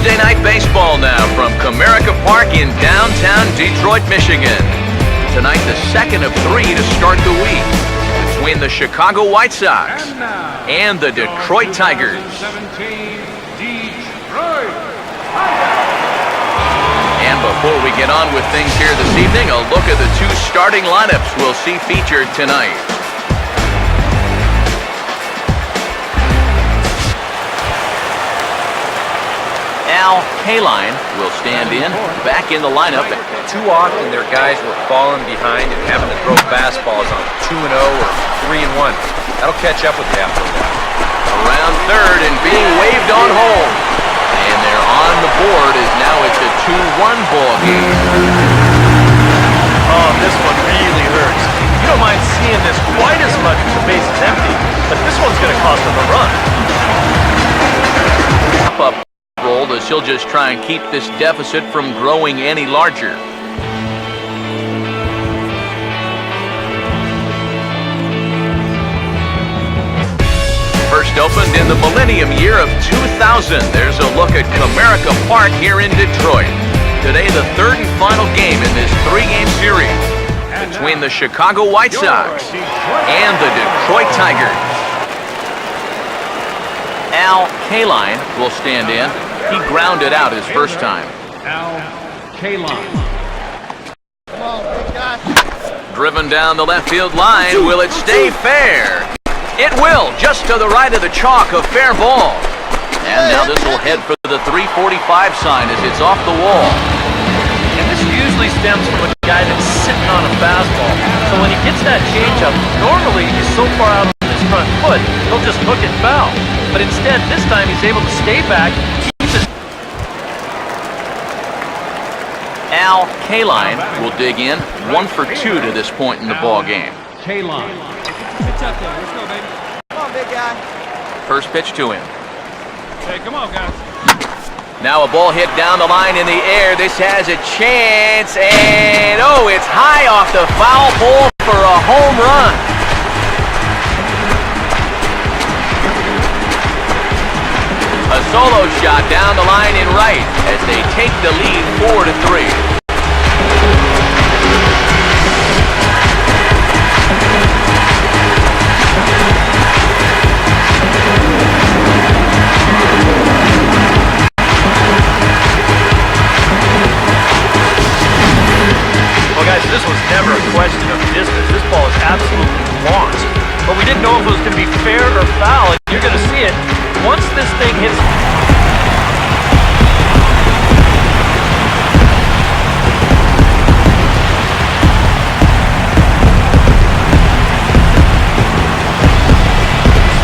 Tuesday night baseball now from Comerica Park in downtown Detroit, Michigan. Tonight, the second of three to start the week between the Chicago White Sox and the Detroit Tigers. And before we get on with things here this evening, a look at the two starting lineups we'll see featured tonight. KALINE will stand in, back in the lineup. Too often their guys were falling behind and having to throw fastballs on 2-0 or 3-1. That'll catch up with you after a while. Around third and being waved on home. And they're on the board as now it's a 2-1 ball game. Oh, this one really hurts. You don't mind seeing this quite as much as the base is empty, but this one's going to cost them a run. Up roll as he'll just try and keep this deficit from growing any larger. First opened in the millennium year of 2000. There's a look at Comerica Park here in Detroit. Today, the third and final game in this three-game series between the Chicago White Sox and the Detroit Tigers. KALINE will stand in. He grounded out his first time. KALINE. Driven down the left field line. Will it stay fair? It will, just to the right of the chalk, a fair ball. And now this will head for the 345 sign as it's off the wall. And this usually stems from a guy that's sitting on a fastball. So when he gets that changeup, normally he's so far out on his front foot, he'll just hook it foul. But instead, this time he's able to stay back. KALINE will dig in, 1 for 2 to this point in the ball game. KALINE. Pitch up there. Let's go, baby. Come on, big guy. First pitch to him. Hey, come on, guys. Now a ball hit down the line in the air. This has a chance, and oh, it's high off the foul pole for a home run. A solo shot down the line in right as they take the lead 4-3. Well, guys, this was never a question of distance. This ball is absolutely launched. But we didn't know if it was going to be fair or foul, and you're going to see it once this thing hits.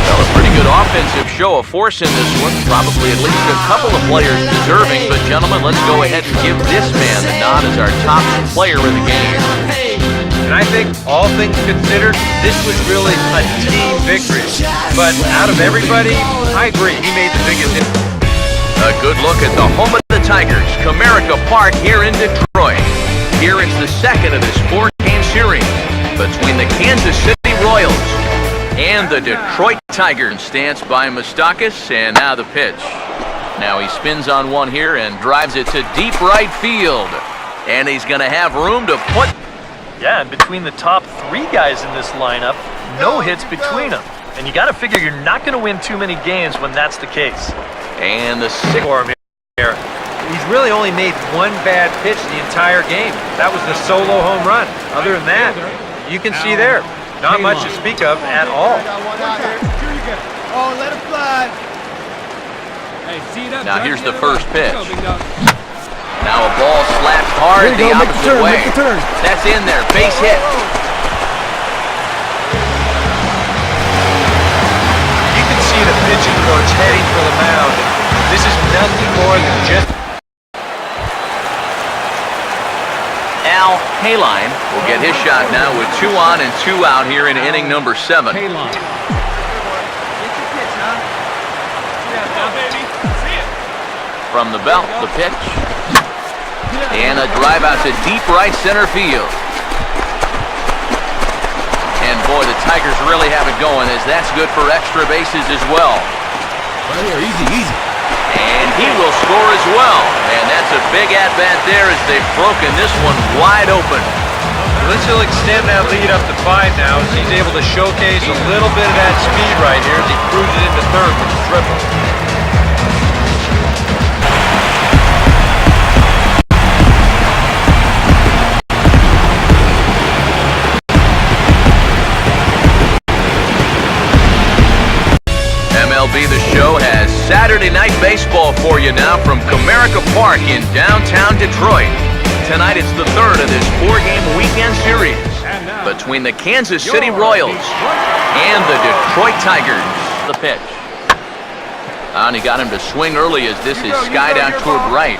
Well, a pretty good offensive show of force in this one. Probably at least a couple of players deserving. But, gentlemen, let's go ahead and give this man the nod as our top player in the game. And I think, all things considered, this was really a team victory. But out of everybody, I agree, he made the biggest impact. A good look at the home of the Tigers, Comerica Park here in Detroit. Here it's the second of this 4-game series between the Kansas City Royals and the Detroit Tigers. Stance by Moustakas, and now the pitch. Now he spins on one here and drives it to deep right field. And he's going to have room to put... Yeah, and between the top 3 guys in this lineup, no hits between them. And you got to figure you're not going to win too many games when that's the case. And the sixth For him here. He's really only made one bad pitch the entire game. That was the solo home run. Other than that, you can see there, not much to speak of at all. Oh, let it fly. Hey, see that? Now here's the first pitch. Now a ball slapped hard the opposite way. That's in there, base hit. You can see the pitching coach heading for the mound. This is nothing more than just... KALINE will get his shot now with 2 on and 2 out here in inning number 7. KALINE. From the belt, the pitch. And a drive out to deep right center field. And boy, the Tigers really have it going, as that's good for extra bases as well. Right here, easy, easy. And he will score as well. And that's a big at-bat there as they've broken this one wide open. This will extend that lead up to 5 now as he's able to showcase a little bit of that speed right here as he cruises into third with the triple. MLB The Show has Saturday Night Baseball for you now from Comerica Park in downtown Detroit. Tonight it's the third of this 4-game weekend series between the Kansas City Royals and the Detroit Tigers. The pitch. And he got him to swing early as this is skied out toward right.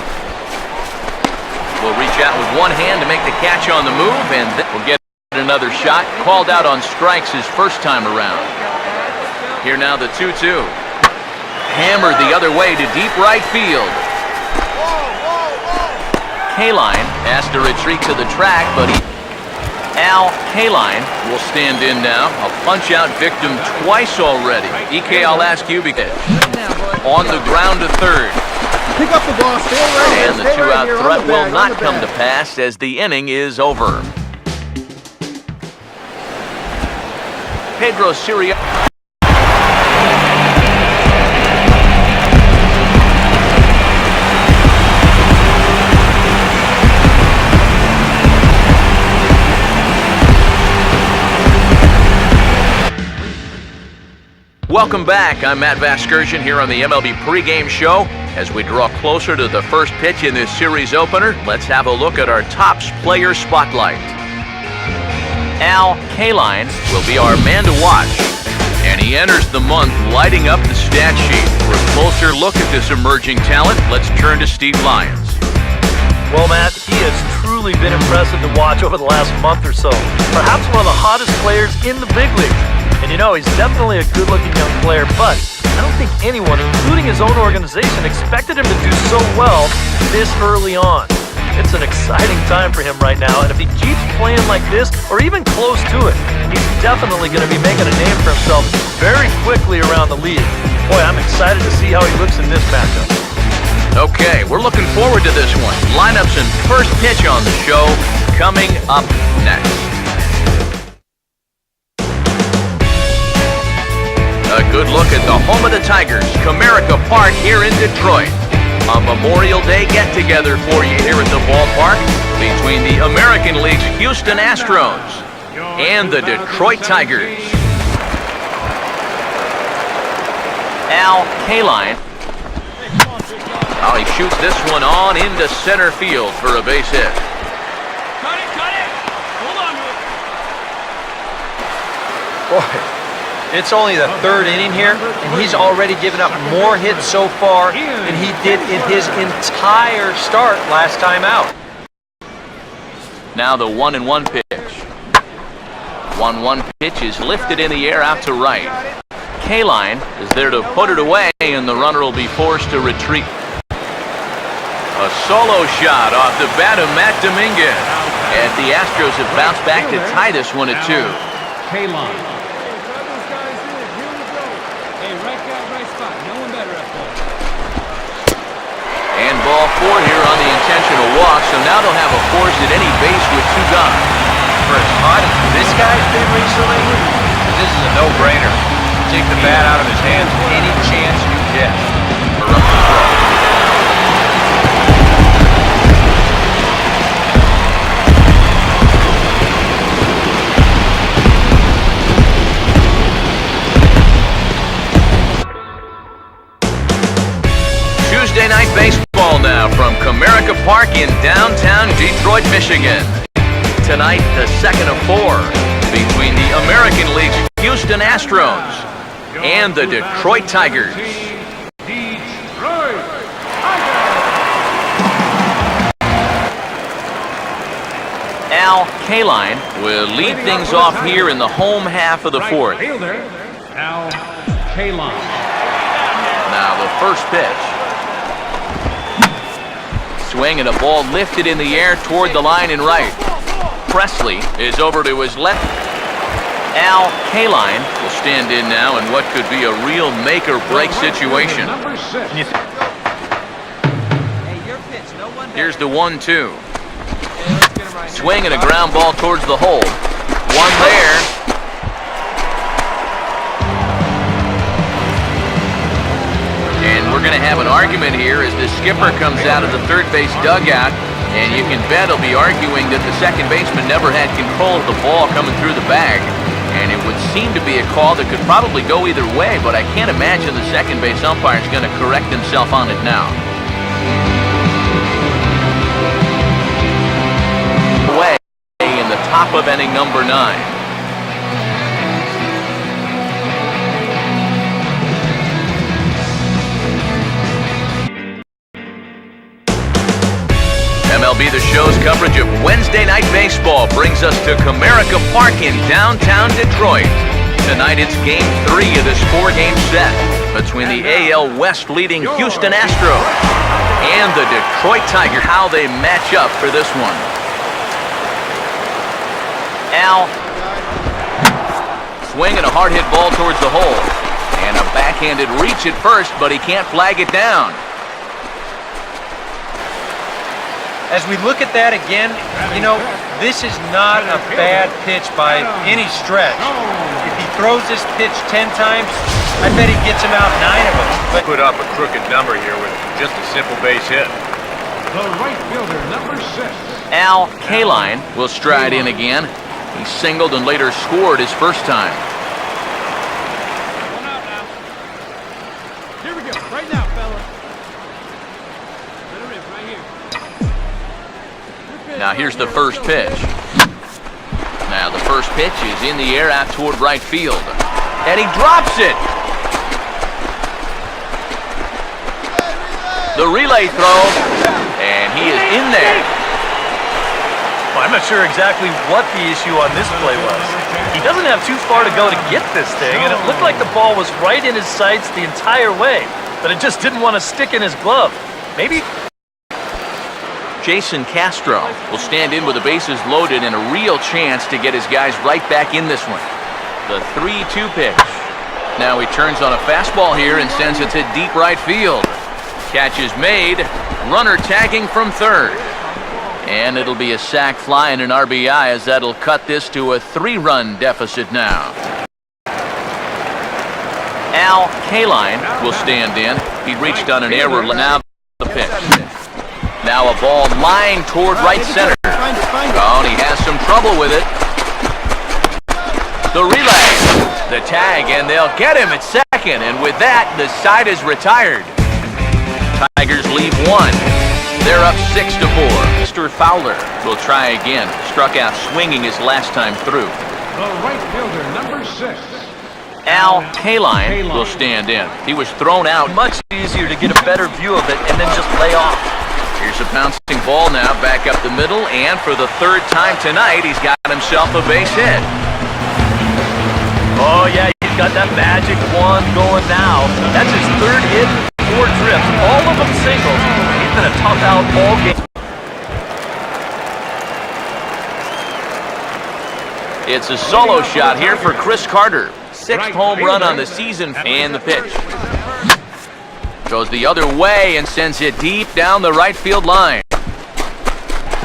Will reach out with one hand to make the catch on the move, and we'll get another shot. Called out on strikes his first time around. Here now the 2-2. Hammered the other way to deep right field. KALINE has to retreat to the track, but KALINE will stand in now. A punch-out victim twice already. EK, I'll ask you because on the ground to third. Pick up the ball, stay right here. And the two-out threat will not come to pass as the inning is over. Pedro Siria. Welcome back. I'm Matt Vasgersian here on the MLB pregame show. As we draw closer to the first pitch in this series opener, let's have a look at our Topps player spotlight. KALINE will be our man to watch, and he enters the month lighting up the stat sheet. For a closer look at this emerging talent, let's turn to Steve Lyons. Well, Matt, he has truly been impressive to watch over the last month or so. Perhaps one of the hottest players in the big leagues. And you know, he's definitely a good-looking young player, but I don't think anyone, including his own organization, expected him to do so well this early on. It's an exciting time for him right now, and if he keeps playing like this, or even close to it, he's definitely going to be making a name for himself very quickly around the league. Boy, I'm excited to see how he looks in this matchup. Okay, we're looking forward to this one. Lineups and first pitch on the show coming up next. A good look at the home of the Tigers, Comerica Park here in Detroit. A Memorial Day get-together for you here at the ballpark between the American League's Houston Astros and the Detroit Tigers. KALINE. Oh, he shoots this one on into center field for a base hit. Cut it! Hold on to it. Boy, it's only the third inning here, and he's already given up more hits so far than he did in his entire start last time out. Now the 1-1 pitch. 1-1 pitch is lifted in the air out to right. KALINE is there to put it away, and the runner will be forced to retreat. A solo shot off the bat of Matt Dominguez. And the Astros have bounced back to tie this one at 2. KALINE. Hey, right guy, right spot. No one better up there. And ball 4 here on the intentional walk, so now they'll have a force at any base with 2 gone. For as hot as this guy's been recently, this is a no-brainer. Take the bat out of his hands any chance you get. For up to throw. Tuesday Night Baseball now from Comerica Park in downtown Detroit, Michigan. Tonight, the second of 4 between the American League's Houston Astros and the Detroit Tigers. KALINE will lead things off here in the home half of the 4th. KALINE. Now the first pitch. Swing and a ball lifted in the air toward the line and right. Presley is over to his left. KALINE will stand in now in what could be a real make-or-break situation. Here's the 1-2. Swing and a ground ball towards the hole. One there. And we're going to have an argument here as the skipper comes out of the third base dugout. And you can bet he'll be arguing that the second baseman never had control of the ball coming through the bag. And it would seem to be a call that could probably go either way, but I can't imagine the second base umpire is going to correct himself on it now. Away in the top of inning number 9. MLB The Show's coverage of Wednesday Night Baseball brings us to Comerica Park in downtown Detroit. Tonight it's Game 3 of this 4-game set between the AL West leading Houston Astros and the Detroit Tigers. How they match up for this one. Al. Swinging a hard hit ball towards the hole. And a backhanded reach at first, but he can't flag it down. As we look at that again, you know, this is not a bad pitch by any stretch. If he throws this pitch 10 times, I bet he gets him out 9 of them. But Put up a crooked number here with just a simple base hit. The right fielder, number 6. Al KALINE will stride in again. He singled and later scored his first time. One out now. Here we go. Right now, fella. Let her in right here. Now here's the first pitch. Now the first pitch is in the air out toward right field. And he drops it. The relay throw. And he is in there. Well, I'm not sure exactly what the issue on this play was. He doesn't have too far to go to get this thing, and it looked like the ball was right in his sights the entire way, but it just didn't want to stick in his glove. Maybe. Jason Castro will stand in with the bases loaded and a real chance to get his guys right back in this one. The 3-2 pitch. Now he turns on a fastball here and sends it to deep right field. Catch is made. Runner tagging from third. And it'll be a sac fly and an RBI as that'll cut this to a 3-run deficit now. Al KALINE will stand in. He reached on an error. Now the pitch. Now a ball lined toward right center. Oh, and he has some trouble with it. The relay. The tag, and they'll get him at second. And with that, the side is retired. Tigers leave 1. They're up 6-4. Mr. Fowler will try again. Struck out swinging his last time through. The right fielder, number 6. Al KALINE will stand in. He was thrown out. Much easier to get a better view of it and then just lay off. Here's a bouncing ball now back up the middle, and for the 3rd time tonight, he's got himself a base hit. Oh, yeah, he's got that magic one going now. That's his 3rd hit, 4 trips, all of them singles. He's been a tough out all game. It's a solo shot here for Chris Carter. 6th home run on the season, and the pitch. Goes the other way and sends it deep down the right field line.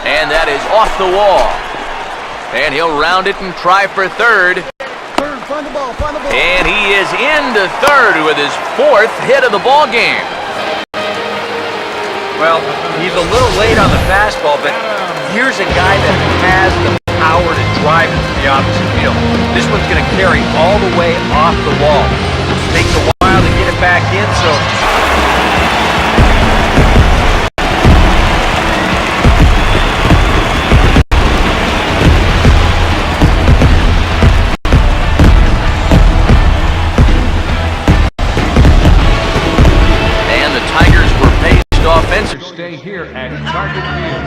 And that is off the wall. And he'll round it and try for third. Find the ball, find the ball. And he is into third with his 4th hit of the ball game. well, he's a little late on the fastball, but here's a guy that has the power to drive it to the opposite field. This one's going to carry all the way off the wall. Takes a while to get it back in, so Stay here at Target Field.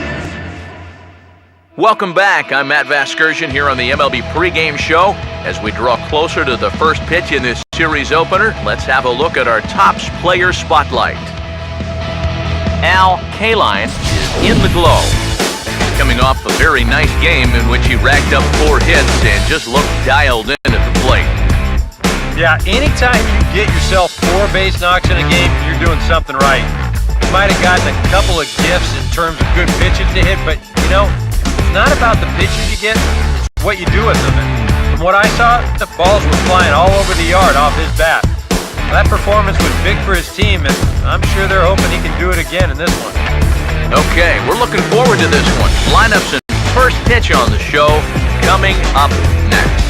Welcome back. I'm Matt Vasgersian here on the MLB pregame show. As we draw closer to the first pitch in this series opener, let's have a look at our Topps player spotlight. Al KALINE is in the glow. Coming off a very nice game in which he racked up 4 hits and just looked dialed in at the plate. yeah, anytime you get yourself 4 base knocks in a game, you're doing something right. might have gotten a couple of gifts in terms of good pitches to hit, but, you know, it's not about the pitches you get, it's what you do with them. And from what I saw, the balls were flying all over the yard off his bat. That performance was big for his team, and I'm sure they're hoping he can do it again in this one. Okay, we're looking forward to this one. Lineups and first pitch on the show coming up next.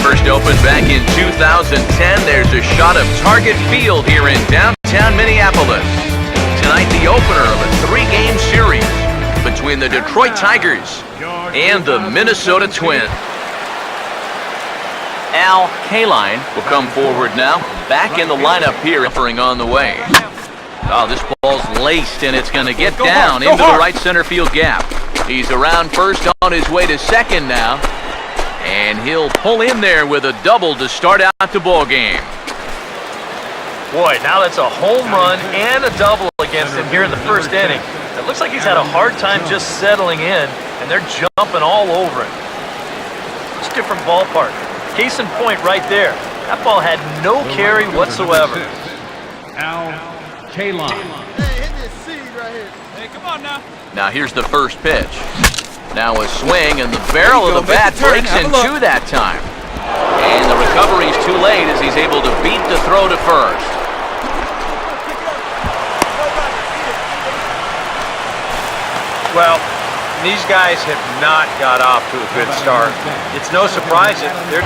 First opened back in 2010, there's a shot of Target Field here in downtown Minneapolis. Tonight, the opener of a 3-game series between the Detroit Tigers and the Minnesota Twins. KALINE will come forward now. Back in the lineup here, offering on the way. Oh, this ball's laced, and it's going to get down into the right center field gap. He's around first on his way to second now. And he'll pull in there with a double to start out the ball game. Boy, now that's a home run and a double against him here in the first inning. It looks like he's had a hard time just settling in, and they're jumping all over him. It's a different ballpark. Case in point right there. That ball had no carry whatsoever. KALINE. Hey, hit this seed right here. Hey, come on now. Now here's the first pitch. Now a swing, and the barrel of the bat breaks in two that time. And the recovery's too late as he's able to beat the throw to first. Well, these guys have not got off to a good start. It's no surprise that they're